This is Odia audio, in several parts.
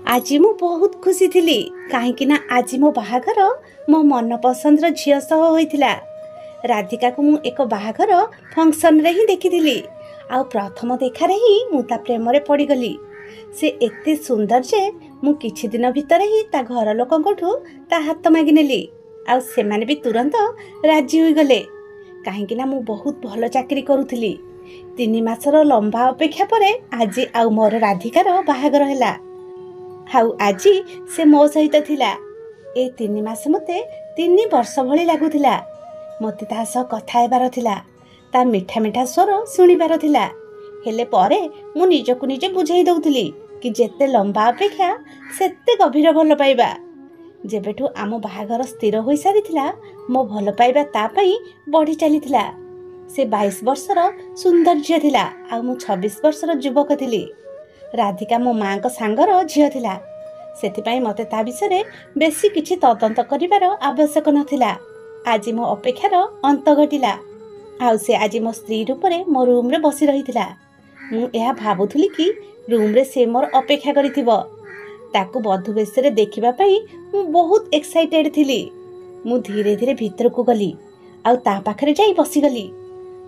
आज मु बहुत खुशी थी कहीं आज मो बाहाघर मो मन पसंदर झील सह होइथिला। राधिका को मु एक बाहाघर फंक्शन रे ही देखी आ प्रथम देखारे ही मु ता प्रेम रे पड़गली। से एते सुंदर जे मु किछि दिन भितर ही ता घर लोकंठू ता हाथ मागी नेली आ से माने भी तुरंत राजी होई गले। कहीं मु बहुत भल चाकरी करूथली। 3 मासर लंबा अपेक्षा परे आज आउ मोर राधिकार बाहाघर हैला। हाउ आज से मो सहित थिला। ए 3 मास मते 3 वर्ष भली लागुथिला। मते ता सह कथा हेबार थिला, ता मिठा मिठा स्वर सुनिबार थिला। हेले परे मु निजकु निजे बुझाई दउथली कि जेते लंबा अपेक्षा सेते गभीर भल पाइबा। जेबेठु आम बाहाघर स्थिर होई सारिथिला मो भल पाइबा ता पई बढ़ी चलीथिला। से 22 वर्षर सुंदर झियो थिला आ मु 26 वर्षर युवक थिली। राधिका मो माँ को सांगर झियो थिला, सेथिपाई मते ता विषय बेसी किछि तदंत करिवार आवश्यक नथिला। आज मो अपेक्षार अंत घटिला। आउ से आज मो स्त्री रूप रे मो रूम रे बसी रहिथिला। मु एहा भाबुथुली कि रूम रे से मोर अपेक्षा करिथिबो। ताकू बधु बेस रे देखिबा पई मु बहुत एक्साइटेड थिली। मु धीरे धीरे भीतर को गली आउ ता पाखरे जाई बसी गली।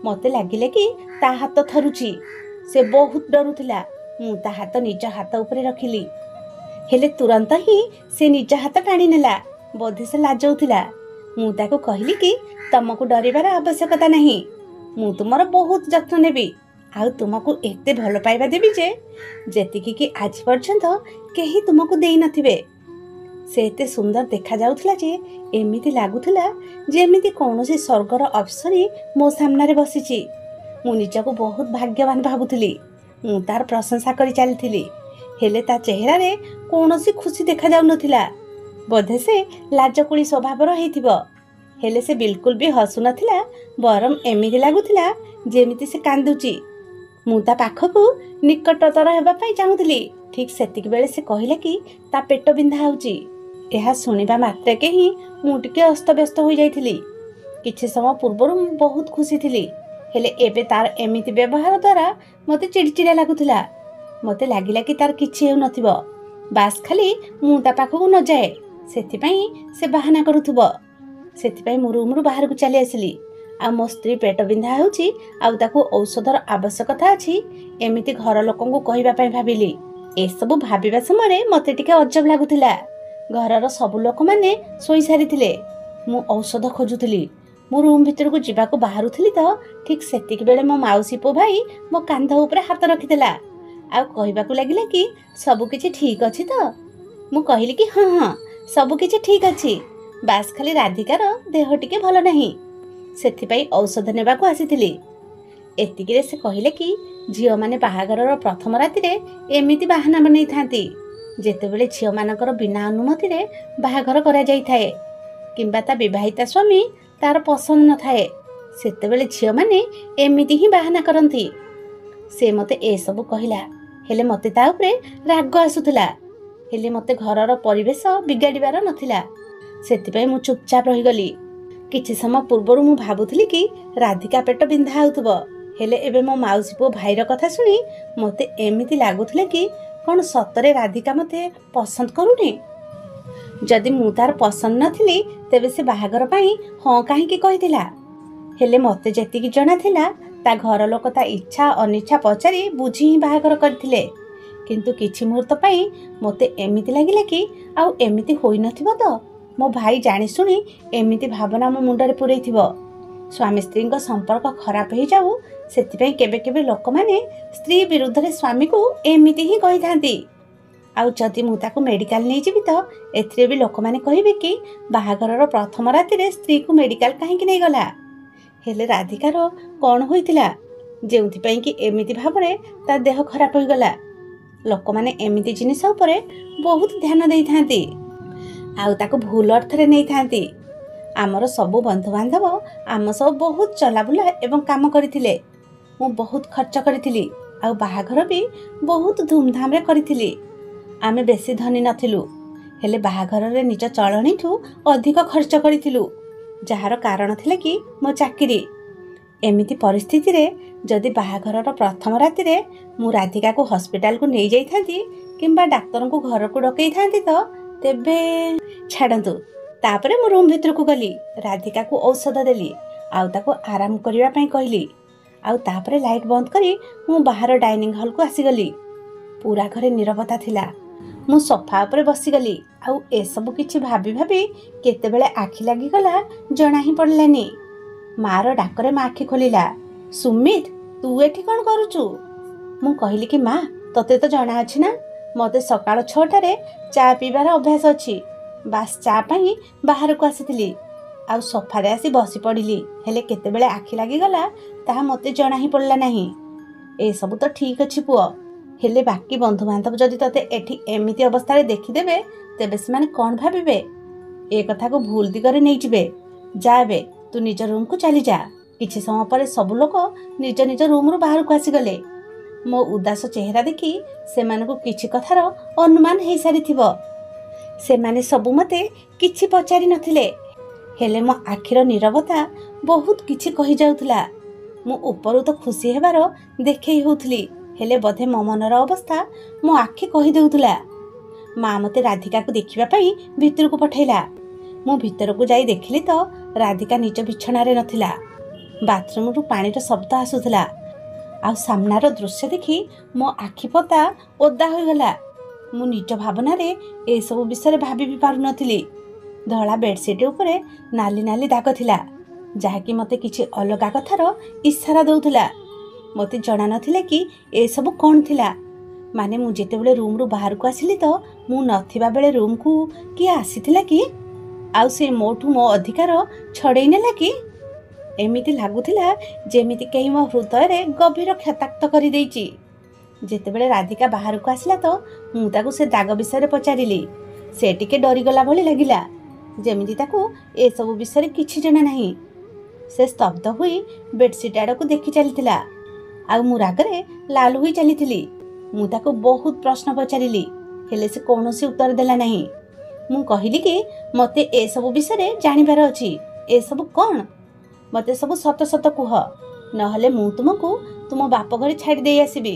मते लागिले कि ता हाथ थरुची। से बहुत डरुथिला। मु ता हाथ निज हाथ ऊपर रखिली। हेले तुरंत ही से निज हाथ टाणी नेला। बोधे से लाजौथिला। मु ताको कहली कि तुमको डरिबार आवश्यकता नहीं। मु तुमर बहुत जत्न नेबी आउ तुमको एते भल पाइबा देबी जे जेतिकी कि आज पर्यंत केही तुमको देई नथिबे। से एते सुंदर देखा जाउथला जे एमिति लागुथला जे एमिति कोनोसी स्वर्गर अप्सरी मो सामने रे बसिची। मु निजको बहुत भाग्यवान भाबुथली। मु तार प्रशंसा करी चलथिली। हेले ता चेहरा रे कोनोसी खुशी देखा जाउ नथिला। बोधे से लाजकुली स्वभाव रहिथिबो। हेले से बिल्कुल भी हसु नथिला, बरम एमिति लागुथिला जेमिति से कांदुची। मु ता पाखकू निकटतर हेबा पई चाहुथली। ठीक सेतिक बेले से कहिला कि ता पेट बिंधा होउची। एहा सुनिबा मात्रे के ही मु टिके अस्तव्यस्त हो जाइथिली। किछि समय पूर्वरु मु बहुत खुशी थिली। हेले एबे तार एमिति व्यवहार द्वारा मते चिड़चिड़ा लागुथिला। मते लागिला कि तार किछि हेउ नथिबो, बास खाली मु ता पाखकू न जाए सेथिपई से बहाना करूथबो। सेथिपई मु रूम रु बाहर को चली आसिली। आ मो स्त्री पेट बिंधा होउची आ ताकू औषधर आवश्यकता अछि एमिति घर लोकंकू कहिबा पई भाबिली। ए सब भाबिबा समय मते टिके अजब लागुथिला। घरर सब लोक माने सोई सारिथिले। मु औषध खोजुथिली। मु रूम भीतर को जिबाको बाहरुथिली तो ठीक सेतिक बेले मो माउसी पो भाई मो कांध ऊपर हाथ रखिदेला आ कहिबाकू लागिला कि सब किछि ठीक अछि तो। मु कहिली कि हां हां सब किछि ठीक अछि, बास खाली राधिकार देह टिके भल नाही, सेथिपई औषध नेबाको आसीथिली। एतिकिरे से कहिले कि झियो माने बाहाघरर प्रथम राति रे एमिति बाहाना बनै थांती जेतेबेले झियो मानकर बिना अनुमति रे बाहाघर करा जाई थाए किंबा ता विवाहिता स्वामी तार पसंद न थाए, सेतेबेले झियो माने एमिति ही बाहाना करंती। से मते ए सब कहिला। हेले मते ता ऊपरे राग आसुथिला। हेले मते घरर परिवेश बिगाड़ीबार नथिला, सेतिपई मु चुपचाप रही गली। किछि समय पूर्वरु मु भाबुथली कि राधिका पेट बिंधा होउथबो। हेले एबे मो माउसी पो भाईर कथा सुनी मते एमिति लागुथले कि कोन सतरे राधिका मते पसंद करूनी। जदि मु तार पसंद नथिली तेबे से बाहाघर पई हां काहे कि कहिथिला। हेले मते जेतिकी जणा थिला ता घर लोक ता इच्छा अनिच्छा पचारि बुझी ही बाहाघर करथिले। किंतु किछि मुहूर्त पई मते एमिति लागिला कि आउ एमिति होई नथिबो तो मो भाई जानि सुनी एमिति भावना मो मुंडरे पुरैथिबो। स्वामी स्त्री संपर्क खराब हो जाऊ सेतिपई केबे केबे लोक माने स्त्री विरुद्ध रे स्वामी को एमिति ही कहि थांती। आउ जदि मु ताको मेडिकल नै जिबि तो एथरे भी लोक माने कहिबे कि बाहाघरर प्रथम राति रे स्त्री को मेडिकल काहे कि नै गला। हेले राधिकार कोन होइतिला जेउथि पई कि एमिति भाबरे ता देह खराब होई गला। लोक माने एमिति जिनिस ऊपर बहुत ध्यान देई थांती आउ ताको भूल अर्थ रे नै थांती। आमर सबु बंधु बांधव आम सब बहुत चलाबुला एवं काम करथिले। मु बहुत खर्च करथिली आउ बाहाघर भी बहुत धूमधाम रे करथिली। आमे बेसी धनी नथिलु, हेले बाहाघर रे निज चलणी ठू अधिक खर्च करथिलु, जहार कारण थिले कि मो चाकरी। एमिति परिस्थिति रे जदि बाहाघरर प्रथम राति रे मु राधिका को हॉस्पिटल को नै जाई थांती କିମ୍ବା ଡାକ୍ତରଙ୍କୁ ଘରକୁ ଡକେଇଥାନ୍ତି ତ ତେବେ ଛାଡ଼ନ୍ତୁ। ତାପରେ ମୁଁ ରୁମ୍ ଭିତରକୁ ଗଲି, ରାଧିକାକୁ ଔଷଧ ଦେଲି ଆଉ ତାକୁ ଆରାମ କରିବା ପାଇଁ କହିଲି। ଆଉ ତାପରେ ଲାଇଟ୍ ବନ୍ଦ କରି ମୁଁ ବାହାର ଡାଇନିଂ ହଲ୍କୁ ଆସିଗଲି। ପୁରା ଘରେ ନୀରବତା ଥିଲା। ମୁଁ ସୋଫା ଉପରେ ବସିଗଲି ଆଉ ଏସବୁ କିଛି ଭାବି ଭାବି କେତେବେଳେ ଆଖି ଲାଗିଗଲା ଜଣା ହିଁ ପଡ଼ିଲାନି। ମାର ଡାକରେ ମା ଆଖି ଖୋଲିଲା। ସୁମିତ, ତୁ ଏଠି କ'ଣ କରୁଛୁ? ମୁଁ କହିଲି କି ମା, ତତେ ତ ଜଣା ଅଛି ନା ମୋତେ ସକାଳ 6ଟାରେ ଚା ପିଇବାର ଅଭ୍ୟାସ ଅଛି। ବାସ୍ ଚା ପାଇଁ ବାହାରକୁ ଆସିଥିଲି ଆଉ ସୋଫାରେ ଆସି ବସି ପଡ଼ିଲି। ହେଲେ କେତେବେଳେ ଆଖି ଲାଗିଗଲା ତାହା ମୋତେ ଜଣା ହିଁ ପଡ଼ିଲା ନାହିଁ। ଏସବୁ ତ ଠିକ୍ ଅଛି ପୁଅ, ହେଲେ ବାକି ବନ୍ଧୁବାନ୍ଧବ ଯଦି ତତେ ଏଠି ଏମିତି ଅବସ୍ଥାରେ ଦେଖିଦେବେ ତେବେ ସେମାନେ କ'ଣ ଭାବିବେ? ଏ କଥାକୁ ଭୁଲ ଦିଗରେ ନେଇଯିବେ। ଯା ଏବେ ତୁ ନିଜ ରୁମ୍କୁ ଚାଲିଯା। କିଛି ସମୟ ପରେ ସବୁ ଲୋକ ନିଜ ନିଜ ରୁମ୍ରୁ ବାହାରକୁ ଆସିଗଲେ। ମୋ ଉଦାସ ଚେହେରା ଦେଖି ସେମାନଙ୍କୁ କିଛି କଥାର ଅନୁମାନ ହେଇସାରିଥିବ। ସେମାନେ ସବୁ ମୋତେ କିଛି ପଚାରି ନଥିଲେ, ହେଲେ ମୋ ଆଖିର ନୀରବତା ବହୁତ କିଛି କହିଯାଉଥିଲା। ମୁଁ ଉପରୁ ତ ଖୁସି ହେବାର ଦେଖେଇ ହେଉଥିଲି, ହେଲେ ବୋଧେ ମୋ ମନର ଅବସ୍ଥା ମୋ ଆଖି କହିଦେଉଥିଲା। ମା ମୋତେ ରାଧିକାକୁ ଦେଖିବା ପାଇଁ ଭିତରକୁ ପଠାଇଲା। ମୁଁ ଭିତରକୁ ଯାଇ ଦେଖିଲି ତ ରାଧିକା ନିଜ ବିଛଣାରେ ନଥିଲା। ବାଥରୁମରୁ ପାଣିର ଶବ୍ଦ ଆସୁଥିଲା ଆଉ ସାମ୍ନାର ଦୃଶ୍ୟ ଦେଖି ମୋ ଆଖି ପତା ଓଦା ହୋଇଗଲା। ମୁଁ ନିଜ ଭାବନାରେ ଏସବୁ ବିଷୟରେ ଭାବି ବି ପାରୁନଥିଲି। ଧଳା ବେଡସିଟ୍ ଉପରେ ନାଲି ନାଲି ଦାଗ ଥିଲା, ଯାହାକି ମୋତେ କିଛି ଅଲଗା କଥାର ଇସାରା ଦେଉଥିଲା। ମୋତେ ଜଣା ନଥିଲା କି ଏସବୁ କ'ଣ ଥିଲା। ମାନେ ମୁଁ ଯେତେବେଳେ ରୁମ୍ରୁ ବାହାରକୁ ଆସିଲି ତ ମୁଁ ନଥିବା ବେଳେ ରୁମ୍କୁ କିଏ ଆସିଥିଲା କି? ଆଉ ସେ ମୋଠୁ ମୋ ଅଧିକାର ଛଡ଼େଇ ନେଲା କି? ଏମିତି ଲାଗୁଥିଲା ଯେମିତି କେହି ମୋ ହୃଦୟରେ ଗଭୀର କ୍ଷତାକ୍ତ କରିଦେଇଛି। ଯେତେବେଳେ ରାଧିକା ବାହାରକୁ ଆସିଲା ତ ମୁଁ ତାକୁ ସେ ଦାଗ ବିଷୟରେ ପଚାରିଲି। ସେ ଟିକେ ଡରିଗଲା ଭଳି ଲାଗିଲା, ଯେମିତି ତାକୁ ଏସବୁ ବିଷୟରେ କିଛି ଜଣା ନାହିଁ। ସେ ସ୍ତବ୍ଧ ହୋଇ ବେଡସିଟ୍ ଆଡ଼କୁ ଦେଖି ଚାଲିଥିଲା ଆଉ ମୁଁ ରାଗରେ ଲାଲ ହୋଇ ଚାଲିଥିଲି। ମୁଁ ତାକୁ ବହୁତ ପ୍ରଶ୍ନ ପଚାରିଲି, ହେଲେ ସେ କୌଣସି ଉତ୍ତର ଦେଲା ନାହିଁ। ମୁଁ କହିଲି କି ମୋତେ ଏସବୁ ବିଷୟରେ ଜାଣିବାର ଅଛି। ଏସବୁ କ'ଣ? ମୋତେ ସବୁ ସତ ସତ କୁହ, ନହେଲେ ମୁଁ ତୁମକୁ ତୁମ ବାପ ଘରେ ଛାଡ଼ି ଦେଇ ଆସିବି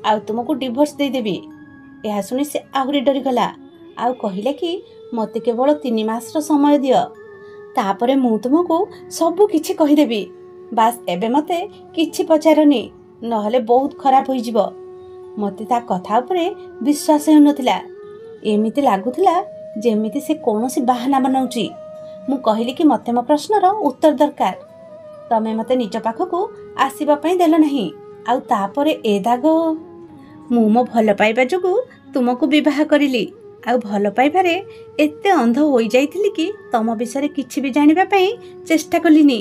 ଆଉ ତୁମକୁ ଡିଭୋର୍ସ ଦେଇଦେବି। ଏହା ଶୁଣି ସେ ଆହୁରି ଡରିଗଲା ଆଉ କହିଲା କି ମୋତେ କେବଳ 3 ମାସର ସମୟ ଦିଅ, ତାପରେ ମୁଁ ତୁମକୁ ସବୁ କିଛି କହିଦେବି। ବାସ୍ ଏବେ ମୋତେ କିଛି ପଚାରନି, ନହେଲେ ବହୁତ ଖରାପ ହୋଇଯିବ। ମୋତେ ତା କଥା ଉପରେ ବିଶ୍ୱାସ ହେଉନଥିଲା। ଏମିତି ଲାଗୁଥିଲା ଯେମିତି ସେ କୌଣସି ବାହାନା ବନାଉଛି। ମୁଁ କହିଲି କି ମୋତେ ମୋ ପ୍ରଶ୍ନର ଉତ୍ତର ଦରକାର। ତମେ ମୋତେ ନିଜ ପାଖକୁ ଆସିବା ପାଇଁ ଦେଲ ନାହିଁ, ଆଉ ତାପରେ ଏ ଦାଗ। ମୁଁ ମୋ ଭଲ ପାଇବା ଯୋଗୁଁ ତୁମକୁ ବିବାହ କରିଲି ଆଉ ଭଲ ପାଇବାରେ ଏତେ ଅନ୍ଧ ହୋଇଯାଇଥିଲି କି ତମ ବିଷୟରେ କିଛି ବି ଜାଣିବା ପାଇଁ ଚେଷ୍ଟା କଲିନି।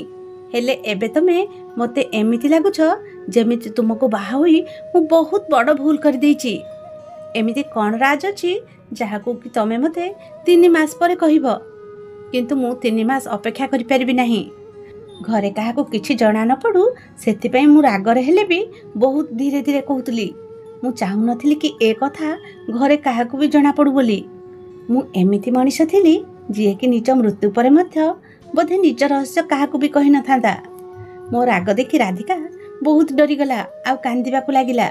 ହେଲେ ଏବେ ତମେ ମୋତେ ଏମିତି ଲାଗୁଛ ଯେମିତି ତୁମକୁ ବାହା ହୋଇ ମୁଁ ବହୁତ ବଡ଼ ଭୁଲ କରିଦେଇଛି। ଏମିତି କ'ଣ ରାଜ ଅଛି ଯାହାକୁ କି ତମେ ମୋତେ 3 ମାସ ପରେ କହିବ? କିନ୍ତୁ ମୁଁ 3 ମାସ ଅପେକ୍ଷା କରିପାରିବି ନାହିଁ। ଘରେ କାହାକୁ କିଛି ଜଣା ନ ପଡ଼ୁ ସେଥିପାଇଁ ମୁଁ ରାଗରେ ହେଲେ ବି ବହୁତ ଧୀରେ ଧୀରେ କହୁଥିଲି। ମୁଁ ଚାହୁଁନଥିଲି କି ଏ କଥା ଘରେ କାହାକୁ ବି ଜଣାପଡ଼ୁ ବୋଲି। ମୁଁ ଏମିତି ମଣିଷ ଥିଲି ଯିଏକି ନିଜ ମୃତ୍ୟୁ ପରେ ମଧ୍ୟ ବୋଧେ ନିଜ ରହସ୍ୟ କାହାକୁ ବି କହିନଥାନ୍ତା। ମୋ ରାଗ ଦେଖି ରାଧିକା ବହୁତ ଡରିଗଲା ଆଉ କାନ୍ଦିବାକୁ ଲାଗିଲା।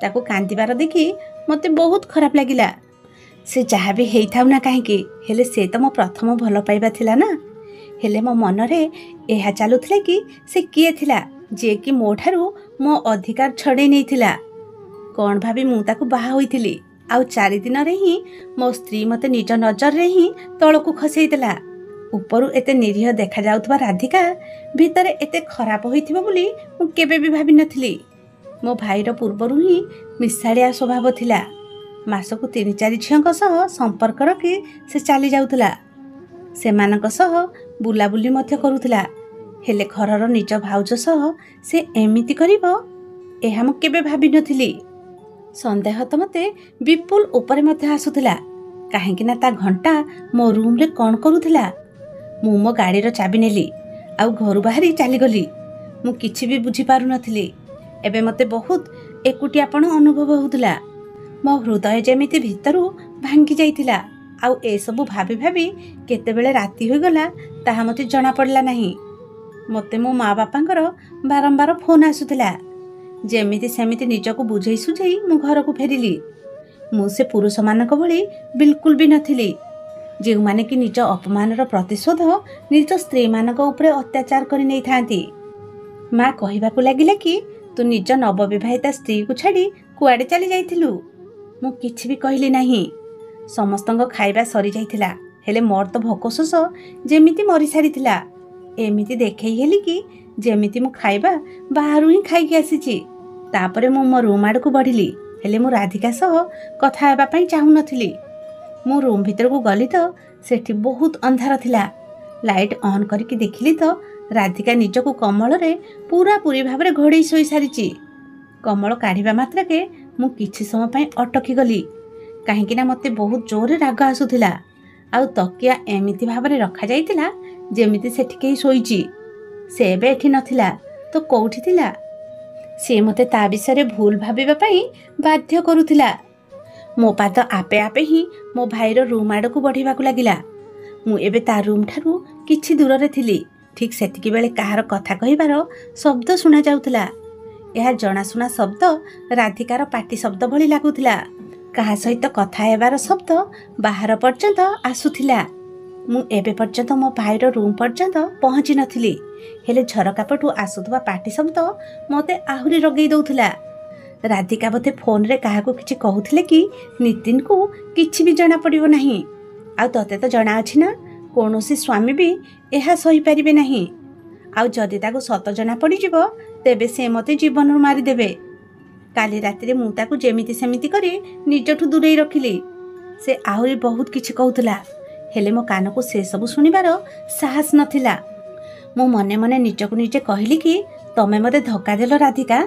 ତାକୁ କାନ୍ଦିବାର ଦେଖି ମୋତେ ବହୁତ ଖରାପ ଲାଗିଲା। ସେ ଯାହା ବି ହେଇଥାଉ ନା କାହିଁକି, ହେଲେ ସେ ତ ମୋ ପ୍ରଥମ ଭଲ ପାଇବା ଥିଲା ନା। ହେଲେ ମୋ ମନରେ ଏହା ଚାଲୁଥିଲା କି ସେ କିଏ ଥିଲା ଯିଏକି ମୋ ଠାରୁ ମୋ ଅଧିକାର ଛଡ଼େଇ ନେଇଥିଲା। କ'ଣ ଭାବି ମୁଁ ତାକୁ ବାହା ହୋଇଥିଲି ଆଉ 4 ଦିନରେ ହିଁ ମୋ ସ୍ତ୍ରୀ ମୋତେ ନିଜ ନଜରରେ ହିଁ ତଳକୁ ଖସେଇ ଦେଲା। ଉପରୁ ଏତେ ନିରୀହ ଦେଖାଯାଉଥିବା ରାଧିକା ଭିତରେ ଏତେ ଖରାପ ହୋଇଥିବ ବୋଲି ମୁଁ କେବେ ବି ଭାବିନଥିଲି। ମୋ ଭାଇର ପୂର୍ବରୁ ହିଁ ମିଶାଳିଆ ସ୍ୱଭାବ ଥିଲା। ମାସକୁ 3-4 ଝିଅଙ୍କ ସହ ସମ୍ପର୍କ ରଖି ସେ ଚାଲି ଯାଉଥିଲା। ସେମାନଙ୍କ ସହ ବୁଲାବୁଲି ମଧ୍ୟ କରୁଥିଲା। ହେଲେ ଘରର ନିଜ ଭାଉଜ ସହ ସେ ଏମିତି କରିବ ଏହା ମୁଁ କେବେ ଭାବିନଥିଲି। ସନ୍ଦେହ ତ ମୋତେ ବିପୁଲ ଉପରେ ମଧ୍ୟ ଆସୁଥିଲା, କାହିଁକି ନା ତା ଘଣ୍ଟା ମୋ ରୁମ୍ରେ କ'ଣ କରୁଥିଲା। ମୁଁ ମୋ ଗାଡ଼ିର ଚାବି ନେଲି ଆଉ ଘରୁ ବାହାରି ଚାଲିଗଲି। ମୁଁ କିଛି ବି ବୁଝିପାରୁନଥିଲି। ଏବେ ମୋତେ ବହୁତ ଏକୁଟିଆପଣ ଅନୁଭବ ହେଉଥିଲା। ମୋ ହୃଦୟ ଯେମିତି ଭିତରୁ ଭାଙ୍ଗି ଯାଇଥିଲା ଆଉ ଏସବୁ ଭାବି ଭାବି କେତେବେଳେ ରାତି ହୋଇଗଲା ତାହା ମୋତେ ଜଣାପଡ଼ିଲା ନାହିଁ। ମୋତେ ମୋ ମା ବାପାଙ୍କର ବାରମ୍ବାର ଫୋନ୍ ଆସୁଥିଲା। ଯେମିତି ସେମିତି ନିଜକୁ ବୁଝେଇ ସୁଝେଇ ମୁଁ ଘରକୁ ଫେରିଲି। ମୁଁ ସେ ପୁରୁଷମାନଙ୍କ ଭଳି ବିଲକୁଲ ବି ନଥିଲି, ଯେଉଁମାନେ କି ନିଜ ଅପମାନର ପ୍ରତିଶୋଧ ନିଜ ସ୍ତ୍ରୀମାନଙ୍କ ଉପରେ ଅତ୍ୟାଚାର କରି ନେଇଥାନ୍ତି। ମା କହିବାକୁ ଲାଗିଲା କି ତୁ ନିଜ ନବବିବାହିତା ସ୍ତ୍ରୀକୁ ଛାଡ଼ି କୁଆଡ଼େ ଚାଲି ଯାଇଥିଲୁ? ମୁଁ କିଛି ବି କହିଲି ନାହିଁ। ସମସ୍ତଙ୍କ ଖାଇବା ସରିଯାଇଥିଲା, ହେଲେ ମୋର ତ ଭୋକ ଶୋଷ ଯେମିତି ମରିସାରିଥିଲା। ଏମିତି ଦେଖେଇ ହେଲି କି ଯେମିତି ମୁଁ ଖାଇବା ବାହାରୁ ହିଁ ଖାଇକି ଆସିଛି। ତାପରେ ମୁଁ ମୋ ରୁମ୍ ଆଡ଼କୁ ବଢ଼ିଲି, ହେଲେ ମୁଁ ରାଧିକା ସହ କଥା ହେବା ପାଇଁ ଚାହୁଁନଥିଲି। ମୁଁ ରୁମ୍ ଭିତରକୁ ଗଲି ତ ସେଠି ବହୁତ ଅନ୍ଧାର ଥିଲା। ଲାଇଟ୍ ଅନ୍ କରିକି ଦେଖିଲି ତ ରାଧିକା ନିଜକୁ କମଳରେ ପୁରାପୁରି ଭାବରେ ଘୋଡ଼େଇ ଶୋଇସାରିଛି। କମଳ କାଢ଼ିବା ମାତ୍ରକେ ମୁଁ କିଛି ସମୟ ପାଇଁ ଅଟକି ଗଲି, କାହିଁକିନା ମୋତେ ବହୁତ ଜୋରରେ ରାଗ ଆସୁଥିଲା। ଆଉ ତକିଆ ଏମିତି ଭାବରେ ରଖାଯାଇଥିଲା ଯେମିତି ସେଠି କେହି ଶୋଇଛି। ସେ ଏବେ ଏଠି ନଥିଲା ତ କେଉଁଠି ଥିଲା? ସେ ମୋତେ ତା ବିଷୟରେ ଭୁଲ ଭାବିବା ପାଇଁ ବାଧ୍ୟ କରୁଥିଲା। ମୋ ପାଦ ଆପେ ଆପେ ହିଁ ମୋ ଭାଇର ରୁମ୍ ଆଡ଼କୁ ବଢ଼ିବାକୁ ଲାଗିଲା। ମୁଁ ଏବେ ତା ରୁମ୍ ଠାରୁ କିଛି ଦୂରରେ ଥିଲି। ଠିକ୍ ସେତିକି ବେଳେ କାହାର କଥା କହିବାର ଶବ୍ଦ ଶୁଣାଯାଉଥିଲା। ଏହା ଜଣାଶୁଣା ଶବ୍ଦ ରାଧିକାର ପାଟି ଶବ୍ଦ ଭଳି ଲାଗୁଥିଲା। କାହା ସହିତ କଥା ହେବାର ଶବ୍ଦ ବାହାର ପର୍ଯ୍ୟନ୍ତ ଆସୁଥିଲା। ମୁଁ ଏବେ ପର୍ଯ୍ୟନ୍ତ ମୋ ଭାଇର ରୁମ୍ ପର୍ଯ୍ୟନ୍ତ ପହଞ୍ଚି ନଥିଲି, ହେଲେ ଝରକା ପଟୁ ଆସୁଥିବା ପାଟି ଶବ୍ଦ ମୋତେ ଆହୁରି ରଗେଇ ଦେଉଥିଲା। ରାଧିକା ବୋଧେ ଫୋନ୍ରେ କାହାକୁ କିଛି କହୁଥିଲେ କି ନିତିନକୁ କିଛି ବି ଜଣାପଡ଼ିବ ନାହିଁ। ଆଉ ତତେ ତ ଜଣାଅଛି ନା, କୌଣସି ସ୍ୱାମୀ ବି ଏହା ସହିପାରିବେ ନାହିଁ। ଆଉ ଯଦି ତାକୁ ସତ ଜଣା ପଡ଼ିଯିବ ତେବେ ସେ ମୋତେ ଜୀବନରୁ ମାରିଦେବେ। କାଲି ରାତିରେ ମୁଁ ତାକୁ ଯେମିତି ସେମିତି କରି ନିଜଠୁ ଦୂରେଇ ରଖିଲି। ସେ ଆହୁରି ବହୁତ କିଛି କହୁଥିଲା, ହେଲେ ମୋ କାନକୁ ସେସବୁ ଶୁଣିବାର ସାହସ ନଥିଲା। ମୁଁ ମନେ ମନେ ନିଜକୁ ନିଜେ କହିଲି କି ତମେ ମୋତେ ଧୋକା ଦେଲ ରାଧିକା।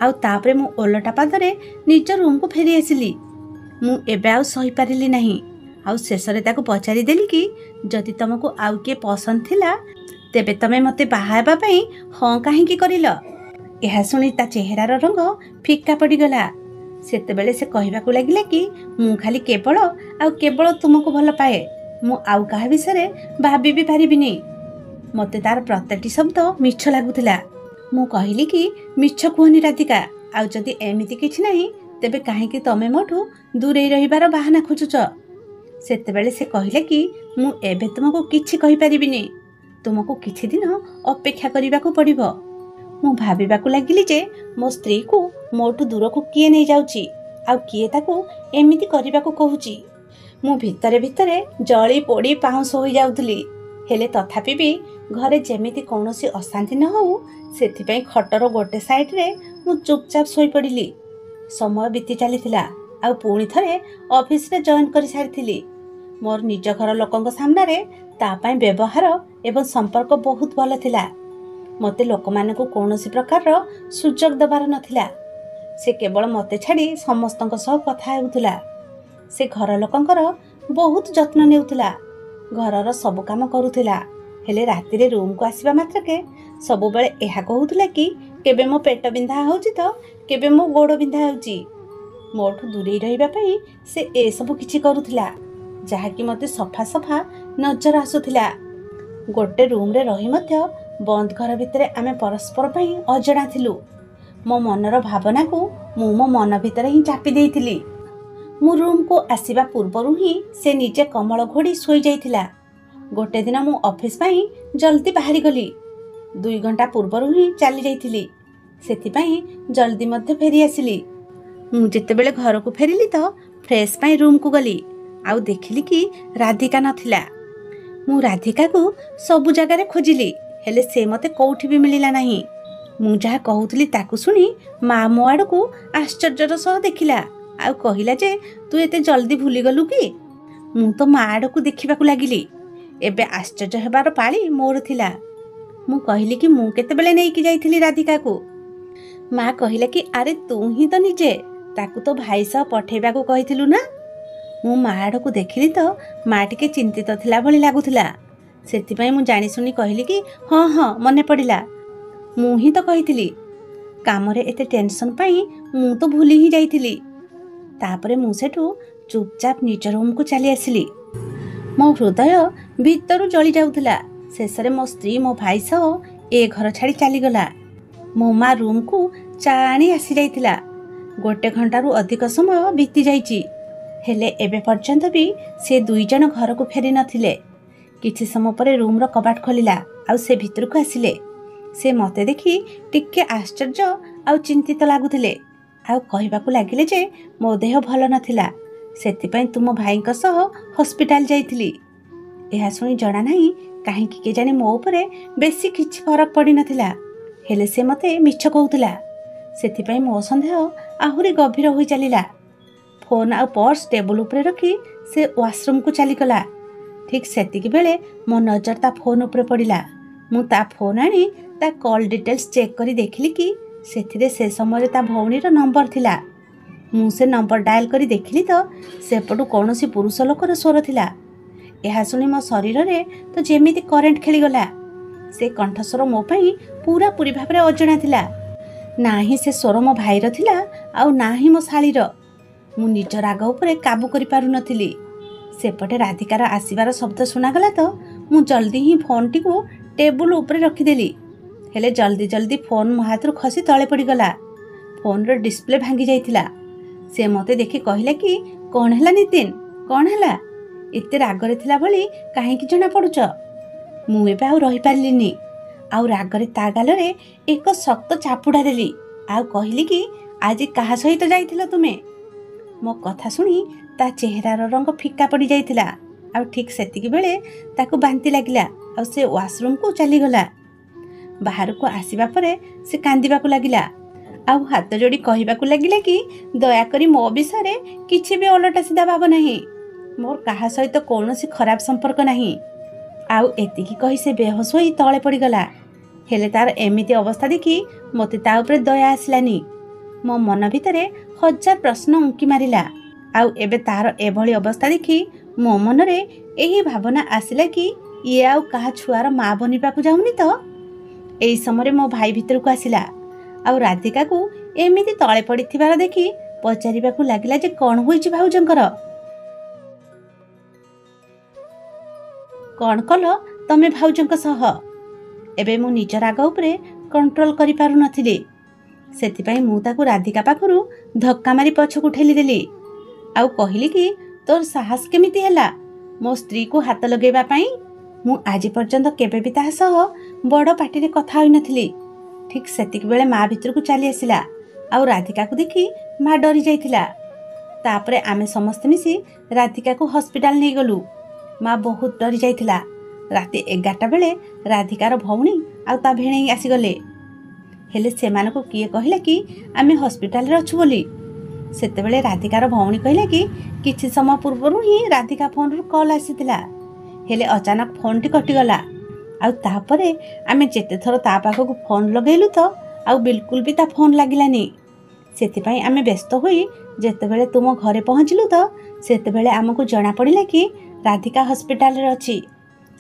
ଆଉ ତାପରେ ମୁଁ ଓଲଟା ପାଦରେ ନିଜ ରୁମ୍କୁ ଫେରି ଆସିଲି। ମୁଁ ଏବେ ଆଉ ସହିପାରିଲି ନାହିଁ। ଆଉ ଶେଷରେ ତାକୁ ପଚାରିଦେଲି କି ଯଦି ତମକୁ ଆଉ କିଏ ପସନ୍ଦ ଥିଲା ତେବେ ତମେ ମୋତେ ବାହା ହେବା ପାଇଁ ହଁ କାହିଁକି କରିଲ? ଏହା ଶୁଣି ତା ଚେହେରାର ରଙ୍ଗ ଫିକା ପଡ଼ିଗଲା। ସେତେବେଳେ ସେ କହିବାକୁ ଲାଗିଲା କି ମୁଁ ଖାଲି କେବଳ ଆଉ କେବଳ ତୁମକୁ ଭଲ ପାଏ, ମୁଁ ଆଉ କାହା ବିଷୟରେ ଭାବି ବି ପାରିବିନି। ମୋତେ ତାର ପ୍ରତ୍ୟେକଟି ଶବ୍ଦ ମିଛ ଲାଗୁଥିଲା। ମୁଁ କହିଲି କି ମିଛ କୁହନି ରାଧିକା, ଆଉ ଯଦି ଏମିତି କିଛି ନାହିଁ ତେବେ କାହିଁକି ତମେ ମୋଠୁ ଦୂରେଇ ରହିବାର ବାହାନା ଖୋଜୁଛ? ସେତେବେଳେ ସେ କହିଲେ କି ମୁଁ ଏବେ ତୁମକୁ କିଛି କହିପାରିବିନି, ତୁମକୁ କିଛି ଦିନ ଅପେକ୍ଷା କରିବାକୁ ପଡ଼ିବ। ମୁଁ ଭାବିବାକୁ ଲାଗିଲି ଯେ ମୋ ସ୍ତ୍ରୀକୁ ମୋଠୁ ଦୂରକୁ କିଏ ନେଇଯାଉଛି, ଆଉ କିଏ ତାକୁ ଏମିତି କରିବାକୁ କହୁଛି। ମୁଁ ଭିତରେ ଭିତରେ ଜଳି ପୋଡ଼ି ପାଉଁଶ ହୋଇଯାଉଥିଲି, ହେଲେ ତଥାପି ବି ଘରେ ଯେମିତି କୌଣସି ଅଶାନ୍ତି ନ ହେଉ ସେଥିପାଇଁ ଖଟର ଗୋଟେ ସାଇଡ଼ରେ ମୁଁ ଚୁପଚାପ ଶୋଇପଡ଼ିଲି। ସମୟ ବିତି ଚାଲିଥିଲା, ଆଉ ପୁଣି ଥରେ ଅଫିସରେ ଜଏନ୍ କରିସାରିଥିଲି। ମୋର ନିଜ ଘର ଲୋକଙ୍କ ସାମ୍ନାରେ ତା ପାଇଁ ବ୍ୟବହାର ଏବଂ ସମ୍ପର୍କ ବହୁତ ଭଲ ଥିଲା। ମୋତେ ଲୋକମାନଙ୍କୁ କୌଣସି ପ୍ରକାରର ସୁଯୋଗ ଦେବାର ନଥିଲା। ସେ କେବଳ ମୋତେ ଛାଡ଼ି ସମସ୍ତଙ୍କ ସହ କଥା ହେଉଥିଲା। ସେ ଘର ଲୋକଙ୍କର ବହୁତ ଯତ୍ନ ନେଉଥିଲା, ଘରର ସବୁ କାମ କରୁଥିଲା। ହେଲେ ରାତିରେ ରୁମ୍କୁ ଆସିବା ମାତ୍ରକେ ସବୁବେଳେ ଏହା କହୁଥିଲା କି କେବେ ମୋ ପେଟ ବିନ୍ଧା ହେଉଛି ତ କେବେ ମୋ ଗୋଡ଼ ବିନ୍ଧା ହେଉଛି। ମୋଠୁ ଦୂରେଇ ରହିବା ପାଇଁ ସେ ଏସବୁ କିଛି କରୁଥିଲା, ଯାହାକି ମୋତେ ସଫା ସଫା ନଜର ଆସୁଥିଲା। ଗୋଟେ ରୁମ୍ରେ ରହି ମଧ୍ୟ ବନ୍ଦ ଘର ଭିତରେ ଆମେ ପରସ୍ପର ପାଇଁ ଅଜଣା ଥିଲୁ। ମୋ ମନର ଭାବନାକୁ ମୁଁ ମୋ ମନ ଭିତରେ ହିଁ ଚାପି ଦେଇଥିଲି। ମୁଁ ରୁମ୍କୁ ଆସିବା ପୂର୍ବରୁ ହିଁ ସେ ନିଜେ କମଳ ଘୋଡ଼ି ଶୋଇଯାଇଥିଲା। ଗୋଟେ ଦିନ ମୁଁ ଅଫିସ ପାଇଁ ଜଲ୍ଦି ବାହାରିଗଲି। 2 ଘଣ୍ଟା ପୂର୍ବରୁ ହିଁ ଚାଲି ଯାଇଥିଲି, ସେଥିପାଇଁ ଜଲ୍ଦି ମଧ୍ୟ ଫେରି ଆସିଲି। ମୁଁ ଯେତେବେଳେ ଘରକୁ ଫେରିଲି ତ ଫ୍ରେଶ୍ ପାଇଁ ରୁମ୍କୁ ଗଲି, ଆଉ ଦେଖିଲି କି ରାଧିକା ନଥିଲା। ମୁଁ ରାଧିକାକୁ ସବୁ ଜାଗାରେ ଖୋଜିଲି, ହେଲେ ସେ ମୋତେ କେଉଁଠି ବି ମିଳିଲା ନାହିଁ। ମୁଁ ଯାହା କହୁଥିଲି ତାକୁ ଶୁଣି ମା ମୋ ଆଡ଼କୁ ଆଶ୍ଚର୍ଯ୍ୟର ସହ ଦେଖିଲା, ଆଉ କହିଲା ଯେ ତୁ ଏତେ ଜଲ୍ଦି ଭୁଲିଗଲୁ କି? ମୁଁ ତ ମା ଆଡ଼କୁ ଦେଖିବାକୁ ଲାଗିଲି। ଏବେ ଆଶ୍ଚର୍ଯ୍ୟ ହେବାର ପାଳି ମୋର ଥିଲା। ମୁଁ କହିଲି କି ମୁଁ କେତେବେଳେ ନେଇକି ଯାଇଥିଲି ରାଧିକାକୁ? ମା କହିଲା କି ଆରେ ତୁ ହିଁ ତ ନିଜେ ତାକୁ ତ ଭାଇ ସହ ପଠେଇବାକୁ କହିଥିଲୁ ନା? ମୁଁ ମା ଆଡ଼କୁ ଦେଖିଲି ତ ମା ଟିକେ ଚିନ୍ତିତ ଥିଲା ଭଳି ଲାଗୁଥିଲା। ସେଥିପାଇଁ ମୁଁ ଜାଣିଶୁଣି କହିଲି କି ହଁ ହଁ ମନେ ପଡ଼ିଲା, ମୁଁ ହିଁ ତ କହିଥିଲି। କାମରେ ଏତେ ଟେନସନ୍ ପାଇଁ ମୁଁ ତ ଭୁଲି ହିଁ ଯାଇଥିଲି। ତାପରେ ମୁଁ ସେଠୁ ଚୁପଚାପ ନିଜ ରୁମ୍କୁ ଚାଲି ଆସିଲି। ମୋ ହୃଦୟ ଭିତରୁ ଜଳି ଯାଉଥିଲା। ଶେଷରେ ମୋ ସ୍ତ୍ରୀ ମୋ ଭାଇ ସହ ଏ ଘର ଛାଡ଼ି ଚାଲିଗଲା। ମୋ ମା ରୁମ୍କୁ ଚା ଆଣି ଆସିଯାଇଥିଲା। 1 ଘଣ୍ଟାରୁ ଅଧିକ ସମୟ ବିତି ଯାଇଛି। ହେଲେ ଏବେ ପର୍ଯ୍ୟନ୍ତ ବି ସେ 2 ଜଣ ଘରକୁ ଫେରି ନଥିଲେ। କିଛି ସମୟ ପରେ ରୁମ୍ର କବାଟ ଖୋଲିଲା ଆଉ ସେ ଭିତରକୁ ଆସିଲେ। ସେ ମୋତେ ଦେଖି ଟିକେ ଆଶ୍ଚର୍ଯ୍ୟ ଆଉ ଚିନ୍ତିତ ଲାଗୁଥିଲେ ଆଉ କହିବାକୁ ଲାଗିଲେ ଯେ ମୋ ଦେହ ଭଲ ନଥିଲା, ସେଥିପାଇଁ ତୁମ ଭାଇଙ୍କ ସହ ହସ୍ପିଟାଲ ଯାଇଥିଲି। ଏହା ଶୁଣି ଜଣା ନାହିଁ କାହିଁକି କେଜାଣି ମୋ ଉପରେ ବେଶୀ କିଛି ଫରକ ପଡ଼ିନଥିଲା, ହେଲେ ସେ ମୋତେ ମିଛ କହୁଥିଲା। ସେଥିପାଇଁ ମୋ ସନ୍ଦେହ ଆହୁରି ଗଭୀର ହୋଇ ଚାଲିଲା। ଫୋନ୍ ଆଉ ପର୍ସ ଟେବୁଲ ଉପରେ ରଖି ସେ ୱାସରୁମ୍କୁ ଚାଲିଗଲା। ଠିକ୍ ସେତିକି ବେଳେ ମୋ ନଜର ତା ଫୋନ୍ ଉପରେ ପଡ଼ିଲା। ମୁଁ ତା ଫୋନ୍ ଆଣି ତା କଲ୍ ଡିଟେଲ୍ସ ଚେକ୍ କରି ଦେଖିଲି କି ସେଥିରେ ସେ ସମୟରେ ତା ଭଉଣୀର ନମ୍ବର ଥିଲା। ମୁଁ ସେ ନମ୍ବର ଡାଏଲ୍ କରି ଦେଖିଲି ତ ସେପଟୁ କୌଣସି ପୁରୁଷ ଲୋକର ସ୍ୱର ଥିଲା। ଏହା ଶୁଣି ମୋ ଶରୀରରେ ତ ଯେମିତି କରେଣ୍ଟ ଖେଳିଗଲା। ସେ କଣ୍ଠସ୍ୱର ମୋ ପାଇଁ ପୁରାପୁରି ଭାବରେ ଅଜଣା ଥିଲା। ନା ହିଁ ସେ ସ୍ୱର ମୋ ଭାଇର ଥିଲା ଆଉ ନା ହିଁ ମୋ ଶାଳୀର। ମୁଁ ନିଜ ରାଗ ଉପରେ କାବୁ କରିପାରୁନଥିଲି। ସେପଟେ ରାଧିକାର ଆସିବାର ଶବ୍ଦ ଶୁଣାଗଲା ତ ମୁଁ ଜଲ୍ଦି ହିଁ ଫୋନ୍ଟିକୁ ଟେବୁଲ ଉପରେ ରଖିଦେଲି। ହେଲେ ଜଲ୍ଦି ଜଲ୍ଦି ଫୋନ୍ ମୋ ହାତରୁ ଖସି ତଳେ ପଡ଼ିଗଲା। ଫୋନ୍ର ଡିସପ୍ଲେ ଭାଙ୍ଗି ଯାଇଥିଲା। ସେ ମୋତେ ଦେଖି କହିଲା କି, କ'ଣ ହେଲା ନିତିନ, କ'ଣ ହେଲା? ଏତେ ରାଗରେ ଥିଲା ଭଳି କାହିଁକି ଜଣାପଡ଼ୁଛ? ମୁଁ ଏବେ ଆଉ ରହିପାରିଲିନି ଆଉ ରାଗରେ ତା ଗାଲରେ ଏକ ଶକ୍ତ ଚାପୁଡ଼ା ଦେଲି ଆଉ କହିଲି କି, ଆଜି କାହା ସହିତ ଯାଇଥିଲ ତୁମେ? ମୋ କଥା ଶୁଣି ତା ଚେହେରାର ରଙ୍ଗ ଫିକା ପଡ଼ିଯାଇଥିଲା ଆଉ ଠିକ୍ ସେତିକି ବେଳେ ତାକୁ ବାନ୍ତି ଲାଗିଲା ଆଉ ସେ ୱାସରୁମ୍କୁ ଚାଲିଗଲା। ବାହାରକୁ ଆସିବା ପରେ ସେ କାନ୍ଦିବାକୁ ଲାଗିଲା ଆଉ ହାତ ଯୋଡ଼ି କହିବାକୁ ଲାଗିଲା କି ଦୟାକରି ମୋ ବିଷୟରେ କିଛି ବି ଓଲଟା ସିଧା ଭାବ ନାହିଁ। ମୋର କାହା ସହିତ କୌଣସି ଖରାପ ସମ୍ପର୍କ ନାହିଁ। ଆଉ ଏତିକି କହି ସେ ବେହୋସ ହୋଇ ତଳେ ପଡ଼ିଗଲା। ହେଲେ ତାର ଏମିତି ଅବସ୍ଥା ଦେଖି ମୋତେ ତା ଉପରେ ଦୟା ଆସିଲାନି। ମୋ ମନ ଭିତରେ 1000 ପ୍ରଶ୍ନ ଉଙ୍କି ମାରିଲା। ଆଉ ଏବେ ତାର ଏଭଳି ଅବସ୍ଥା ଦେଖି ମୋ ମନରେ ଏହି ଭାବନା ଆସିଲା କି ଇଏ ଆଉ କାହା ଛୁଆର ମା' ବନିବାକୁ ଯାଉନି ତ? ଏହି ସମୟରେ ମୋ ଭାଇ ଭିତରକୁ ଆସିଲା ଆଉ ରାଧିକାକୁ ଏମିତି ତଳେ ପଡ଼ିଥିବାର ଦେଖି ପଚାରିବାକୁ ଲାଗିଲା ଯେ କ'ଣ ହୋଇଛି ଭାଉଜଙ୍କର? କ'ଣ କଲ ତମେ ଭାଉଜଙ୍କ ସହ? ଏବେ ମୁଁ ନିଜ ରାଗ ଉପରେ କଣ୍ଟ୍ରୋଲ କରିପାରୁନଥିଲି। ସେଥିପାଇଁ ମୁଁ ତାକୁ ରାଧିକା ପାଖରୁ ଧକ୍କା ମାରି ପଛକୁ ଠେଲିଦେଲି ଆଉ କହିଲି କି, ତୋର ସାହସ କେମିତି ହେଲା ମୋ ସ୍ତ୍ରୀକୁ ହାତ ଲଗାଇବା ପାଇଁ? ମୁଁ ଆଜି ପର୍ଯ୍ୟନ୍ତ କେବେ ବି ତାହା ସହ ବଡ଼ ପାଟିରେ କଥା ହୋଇନଥିଲି। ଠିକ୍ ସେତିକି ବେଳେ ମା ଭିତରକୁ ଚାଲି ଆସିଲା ଆଉ ରାଧିକାକୁ ଦେଖି ମା ଡରି ଯାଇଥିଲା। ତାପରେ ଆମେ ସମସ୍ତେ ମିଶି ରାଧିକାକୁ ହସ୍ପିଟାଲ ନେଇଗଲୁ। ମା ବହୁତ ଡରି ଯାଇଥିଲା। ରାତି 11ଟା ବେଳେ ରାଧିକାର ଭଉଣୀ ଆଉ ତା ଭେଣେଇ ଆସିଗଲେ। ହେଲେ ସେମାନଙ୍କୁ କିଏ କହିଲା କି ଆମେ ହସ୍ପିଟାଲରେ ଅଛୁ ବୋଲି? ସେତେବେଳେ ରାଧିକାର ଭଉଣୀ କହିଲା କି କିଛି ସମୟ ପୂର୍ବରୁ ହିଁ ରାଧିକା ଫୋନରୁ କଲ୍ ଆସିଥିଲା, ହେଲେ ଅଚାନକ ଫୋନ୍ଟି କଟିଗଲା। ଆଉ ତାପରେ ଆମେ ଯେତେଥର ତା ପାଖକୁ ଫୋନ୍ ଲଗେଇଲୁ ତ ଆଉ ବିଲକୁଲ ବି ତା ଫୋନ୍ ଲାଗିଲାନି। ସେଥିପାଇଁ ଆମେ ବ୍ୟସ୍ତ ହୋଇ ଯେତେବେଳେ ତୁମ ଘରେ ପହଞ୍ଚିଲୁ ତ ସେତେବେଳେ ଆମକୁ ଜଣାପଡ଼ିଲା କି ରାଧିକା ହସ୍ପିଟାଲରେ ଅଛି।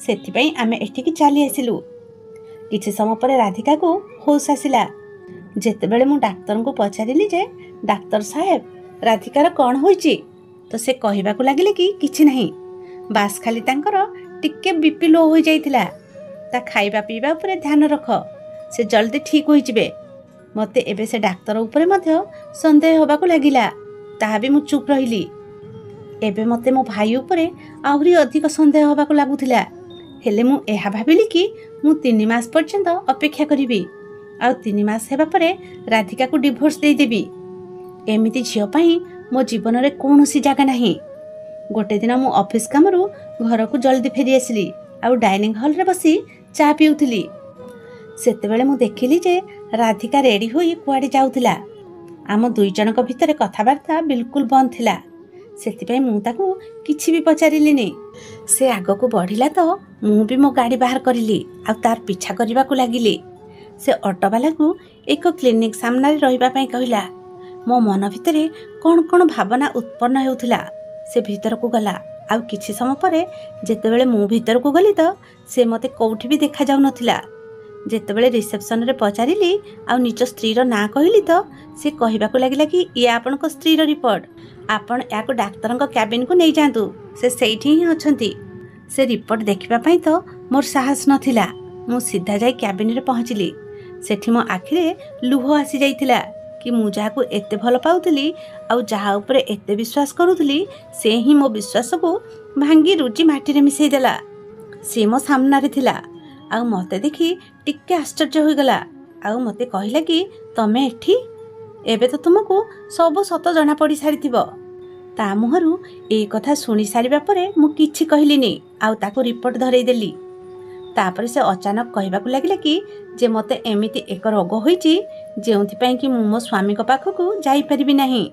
ସେଥିପାଇଁ ଆମେ ଏଠିକି ଚାଲି ଆସିଲୁ। କିଛି ସମୟ ପରେ ରାଧିକାକୁ ହୋସ୍ ଆସିଲା। ଯେତେବେଳେ ମୁଁ ଡାକ୍ତରଙ୍କୁ ପଚାରିଲି ଯେ ଡାକ୍ତର ସାହେବ ରାଧିକାର କ'ଣ ହୋଇଛି, ତ ସେ କହିବାକୁ ଲାଗିଲେ କି କିଛି ନାହିଁ, ବାସ୍ ଖାଲି ତାଙ୍କର ଟିକେ ବିପି ଲୋ ହୋଇଯାଇଥିଲା। ତା ଖାଇବା ପିଇବା ଉପରେ ଧ୍ୟାନ ରଖ, ସେ ଜଲ୍ଦି ଠିକ୍ ହୋଇଯିବେ। ମୋତେ ଏବେ ସେ ଡାକ୍ତର ଉପରେ ମଧ୍ୟ ସନ୍ଦେହ ହେବାକୁ ଲାଗିଲା। ତାହା ବି ମୁଁ ଚୁପ୍ ରହିଲି। ଏବେ ମୋତେ ମୋ ଭାଇ ଉପରେ ଆହୁରି ଅଧିକ ସନ୍ଦେହ ହେବାକୁ ଲାଗୁଥିଲା। ହେଲେ ମୁଁ ଏହା ଭାବିଲି କି ମୁଁ 3 ମାସ ପର୍ଯ୍ୟନ୍ତ ଅପେକ୍ଷା କରିବି ଆଉ 3 ମାସ ହେବା ପରେ ରାଧିକାକୁ ଡିଭୋର୍ସ ଦେଇଦେବି। ଏମିତି ଝିଅ ପାଇଁ ମୋ ଜୀବନରେ କୌଣସି ଜାଗା ନାହିଁ। ଗୋଟେ ଦିନ ମୁଁ ଅଫିସ୍ କାମରୁ ଘରକୁ ଜଲ୍ଦି ଫେରି ଆସିଲି ଆଉ ଡାଇନିଂ ହଲ୍ରେ ବସି ଚା ପିଉଥିଲି। ସେତେବେଳେ ମୁଁ ଦେଖିଲି ଯେ ରାଧିକା ରେଡ଼ି ହୋଇ କୁଆଡ଼େ ଯାଉଥିଲା। ଆମ 2 ଜଣଙ୍କ ଭିତରେ କଥାବାର୍ତ୍ତା ବିଲକୁଲ ବନ୍ଦ ଥିଲା। ସେଥିପାଇଁ ମୁଁ ତାକୁ କିଛି ବି ପଚାରିଲିନି। ସେ ଆଗକୁ ବଢ଼ିଲା ତ ମୁଁ ବି ମୋ ଗାଡ଼ି ବାହାର କରିଲି ଆଉ ତାର ପିଛା କରିବାକୁ ଲାଗିଲି। ସେ ଅଟୋବାଲାକୁ ଏକ କ୍ଲିନିକ୍ ସାମ୍ନାରେ ରହିବା ପାଇଁ କହିଲା। ମୋ ମନ ଭିତରେ କ'ଣ କ'ଣ ଭାବନା ଉତ୍ପନ୍ନ ହେଉଥିଲା। ସେ ଭିତରକୁ ଗଲା ଆଉ କିଛି ସମୟ ପରେ ଯେତେବେଳେ ମୁଁ ଭିତରକୁ ଗଲି ତ ସେ ମୋତେ କେଉଁଠି ବି ଦେଖାଯାଉନଥିଲା। ଯେତେବେଳେ ରିସେପ୍ସନରେ ପଚାରିଲି ଆଉ ନିଜ ସ୍ତ୍ରୀର ନାଁ କହିଲି ତ ସେ କହିବାକୁ ଲାଗିଲା କି ଇଏ ଆପଣଙ୍କ ସ୍ତ୍ରୀର ରିପୋର୍ଟ, ଆପଣ ୟାକୁ ଡାକ୍ତରଙ୍କ କ୍ୟାବିନ୍କୁ ନେଇଯାଆନ୍ତୁ, ସେ ସେଇଠି ହିଁ ଅଛନ୍ତି। ସେ ରିପୋର୍ଟ ଦେଖିବା ପାଇଁ ତ ମୋର ସାହସ ନଥିଲା। ମୁଁ ସିଧା ଯାଇ କ୍ୟାବିନ୍ରେ ପହଞ୍ଚିଲି। ସେଠି ମୋ ଆଖିରେ ଲୁହ ଆସିଯାଇଥିଲା कि मु जहाँ एते भल पाउली आउ जहाँ उपरे एते विश्वास करुली से ही मो विश्वास को भांगी रुची माटी रे मिसईदेला। से मो सामने थिला आउ मते देखी टिके आश्चर्य हो गला। आउ मते कहला कि तमे एठी एबे तो तुमको सब सत जना पड़ी सारी ता मुहरु ए कथा सुनी सारिबा परे मु किछि कहलिनी आउ ताको रिपोर्ट धरई देली। तापर से अचानक कहबाकू लागिला कि जे मते एमिति एक रोग होईची जेउथि कि मु मो स्वामी को पाखकू जाई परिबि नाही।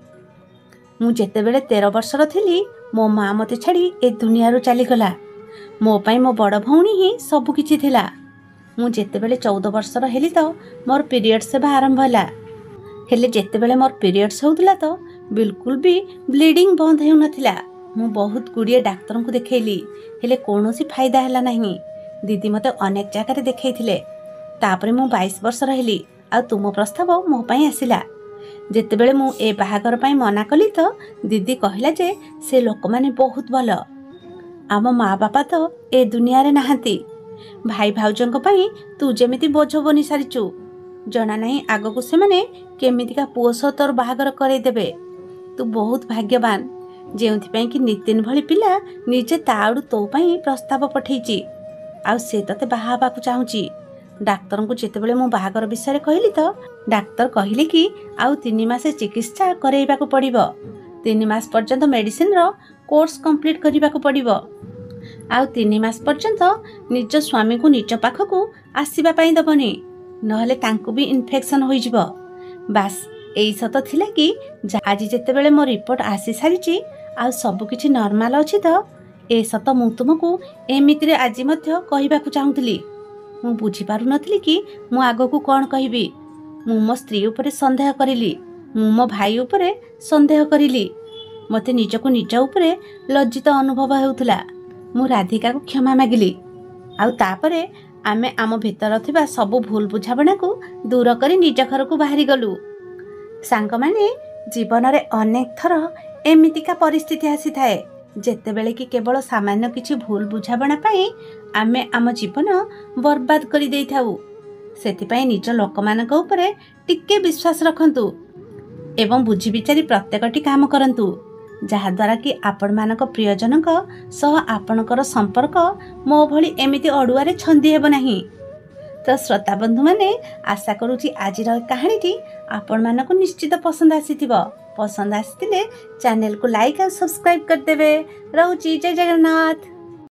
मु जेतेबेले 13 वर्षर थिली मो माँ मते छाड़ी ए दुनिया रो चली गला। मो पाई मो बड़ भौणी ही सब किछि थिला। मु जेतेबेले 14 वर्षर हेली तो मोर पीरियड्स सेवा आरंभ होला। हेले जेतेबेले मोर पीरियड्स होउतला तो बिल्कुल भी ब्लीडिंग बंद हेउ नथिला। मु बहुत गुड़िए डाक्तर को देखैली हेले कोनोसी फायदा हला नाही। दीदी मते अनेक जगह देखैथिले। तापरे मु 22 वर्षर हेली आ तुम प्रस्ताव मो पाई आसिला। जेतेबेले मु ए बाहागर पाई मना कली तो दीदी कहला जे से लोक माने बहुत भल। आम माँ बापा तो ए दुनिया रे नाहंती। भाई भाउजंक पाई तू जेमिति बोझ बनी सारिचु जना नहीं आगकू से माने केमितिका पुओ सह तोर बाहागर करई देबे। तू बहुत भाग्यवान जेउथि कि नितिन भली पिला निजे ताड़ू तो पाई प्रस्ताव पठेइची आ से तते बाहा बाकू चाहूची। डाक्तर को जेतेबेले मु बाहागर विषय कहली तो डाक्तर कहले कि आउ 3 मास चिकित्सा करैबाकू पड़िबो। 3 मास पर्यंत मेडिसिन रो कोर्स कंप्लीट करिबाकू पड़िबो। आउ 3 मास पर्यंत निज स्वामी को निज पाखकू आसीबा पाई दबनी नहले तांकू भी इन्फेक्शन होई जिवो। बास एई सत थिला कि आज जेतेबेले मो रिपोर्ट आसी सारिची आ सब किछि नॉर्मल अछि तो ए सत मु तुमको एमितिरे आज मध्य कहिबाकू चाहूतली। मु बुझी पारु नथली कि मु आगकू कोन कहिबी। मु मो स्त्री उपरे संदेह करिली। मु मो भाई उपरे संदेह करिली। मते निजको निज उपरे लज्जित अनुभव हेउथला। मु राधिका को क्षमा मागिली आउ तापरे आमे आम भितर थिबा सब भूल बुझाबणा को दूर करी निज घर को बाहरी गलु। सांग माने जीवन रे अनेक थर एमितिका परिस्थिति आसी थाए जेतेबेले कि केवल सामान्य किछि भूल बुझाबणा पाई आमे आम जीवन बर्बाद करी देई थाउ। सेतिपाई निज लोकमानक उपरे टिके विश्वास रखंतु एवं बुझी विचारी प्रत्येकटी काम करंतु जहा द्वारा कि आपण मानक प्रियजनक सह आपणकर संपर्क मो भली एमिति अडुआरे छंदी हेब नाही। तो श्रोता बंधु माने आशा करूची आज कहानी आपण मानक निश्चित पसंद आसीथिबो। पसंद आसीथिले चैनल को लाइक और सब्सक्राइब कर देबे। रहउची जय जगन्नाथ।